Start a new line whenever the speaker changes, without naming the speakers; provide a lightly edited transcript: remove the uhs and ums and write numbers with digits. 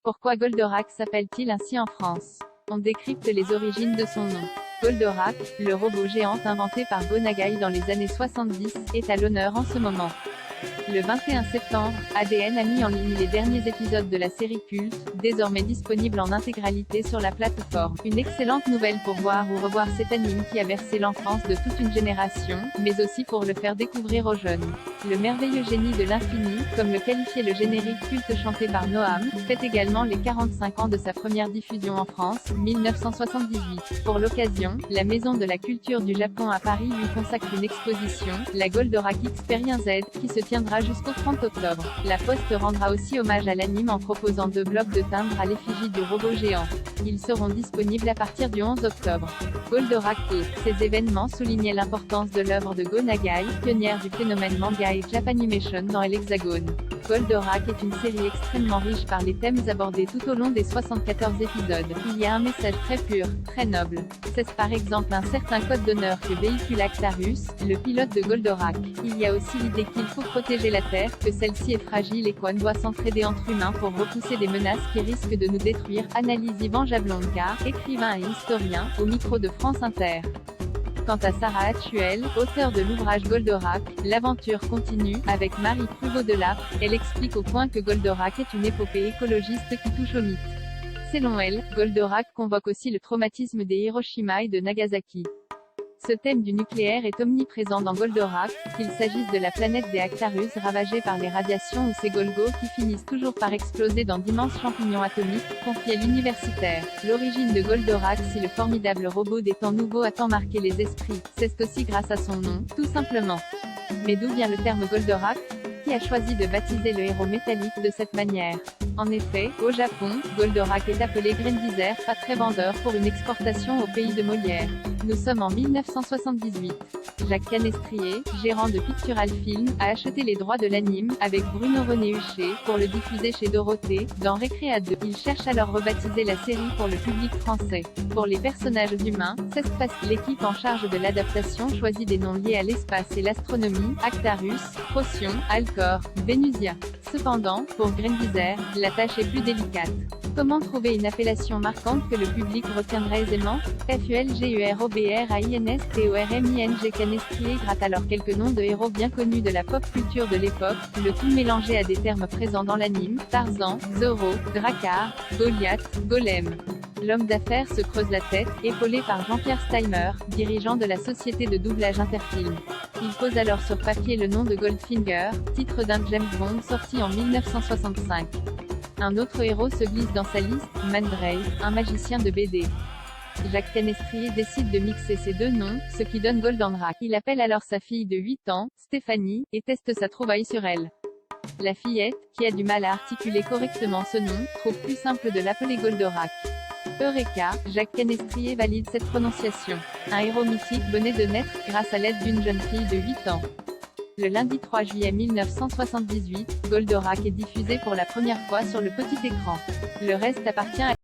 Pourquoi Goldorak s'appelle-t-il ainsi en France? On décrypte les origines de son nom. Goldorak, le robot géant inventé par Go Nagai dans les années 70, est à l'honneur en ce moment. Le 21 septembre, ADN a mis en ligne les derniers épisodes de la série culte, désormais disponible en intégralité sur la plateforme. Une excellente nouvelle pour voir ou revoir cet anime qui a bercé l'enfance de toute une génération, mais aussi pour le faire découvrir aux jeunes. Le merveilleux génie de l'infini, comme le qualifiait le générique culte chanté par Noam, fête également les 45 ans de sa première diffusion en France, 1978. Pour l'occasion, la Maison de la Culture du Japon à Paris lui consacre une exposition, la Goldorak Experience Z, qui se tiendra jusqu'au 30 octobre. La Poste rendra aussi hommage à l'anime en proposant 2 blocs de timbres à l'effigie du robot géant. Ils seront disponibles à partir du 11 octobre. Goldorak et ces événements soulignaient l'importance de l'œuvre de Go Nagai, pionnière du phénomène manga et Japanimation dans l'Hexagone. Goldorak est une série extrêmement riche par les thèmes abordés tout au long des 74 épisodes. Il y a un message très pur, très noble. C'est par exemple un certain code d'honneur que véhicule Actarus, le pilote de Goldorak. Il y a aussi l'idée qu'il faut protéger la Terre, que celle-ci est fragile et qu'on doit s'entraider entre humains pour repousser des menaces qui risquent de nous détruire. Analyse Yvan Jablonka, écrivain et historien, au micro de France Inter. Quant à Sarah Atuel, auteure de l'ouvrage Goldorak, l'aventure continue, avec Marie Pruvot-Delapre, elle explique au point que Goldorak est une épopée écologiste qui touche au mythe. Selon elle, Goldorak convoque aussi le traumatisme des Hiroshima et de Nagasaki. Ce thème du nucléaire est omniprésent dans Goldorak, qu'il s'agisse de la planète des Actarus ravagée par les radiations ou ces Golgos qui finissent toujours par exploser dans d'immenses champignons atomiques, confie l'universitaire. L'origine de Goldorak, si le formidable robot des temps nouveaux a tant marqué les esprits, c'est aussi grâce à son nom, tout simplement. Mais d'où vient le terme Goldorak? Qui a choisi de baptiser le héros métallique de cette manière? En effet, au Japon, Goldorak est appelé Grendizer, pas très vendeur pour une exportation au pays de Molière. Nous sommes en 1978. Jacques Canestrier, gérant de Pictural Film, a acheté les droits de l'anime, avec Bruno René Huchet, pour le diffuser chez Dorothée, dans Récréa 2. Il cherche alors rebaptiser la série pour le public français. Pour les personnages humains, l'équipe en charge de l'adaptation choisit des noms liés à l'espace et l'astronomie, Actarus, Procyon, Alcor, Vénusia. Cependant, pour Grendizer, la tâche est plus délicate. Comment trouver une appellation marquante que le public retiendrait aisément? FULGUROBRAINSTORMING Canestrier gratte alors quelques noms de héros bien connus de la pop culture de l'époque, le tout mélangé à des termes présents dans l'anime, Tarzan, Zorro, Drakkar, Goliath, Golem. L'homme d'affaires se creuse la tête, épaulé par Jean-Pierre Steimer, dirigeant de la société de doublage Interfilm. Il pose alors sur papier le nom de Goldfinger, titre d'un James Bond sorti en 1965. Un autre héros se glisse dans sa liste, Mandrake, un magicien de BD. Jacques Canestrier décide de mixer ces 2 noms, ce qui donne Goldenrak. Il appelle alors sa fille de 8 ans, Stéphanie, et teste sa trouvaille sur elle. La fillette, qui a du mal à articuler correctement ce nom, trouve plus simple de l'appeler Goldorak. Eureka, Jacques Canestrier valide cette prononciation. Un héros mythique venait de naître, grâce à l'aide d'une jeune fille de 8 ans. Le lundi 3 juillet 1978, Goldorak est diffusé pour la première fois sur le petit écran. Le reste appartient à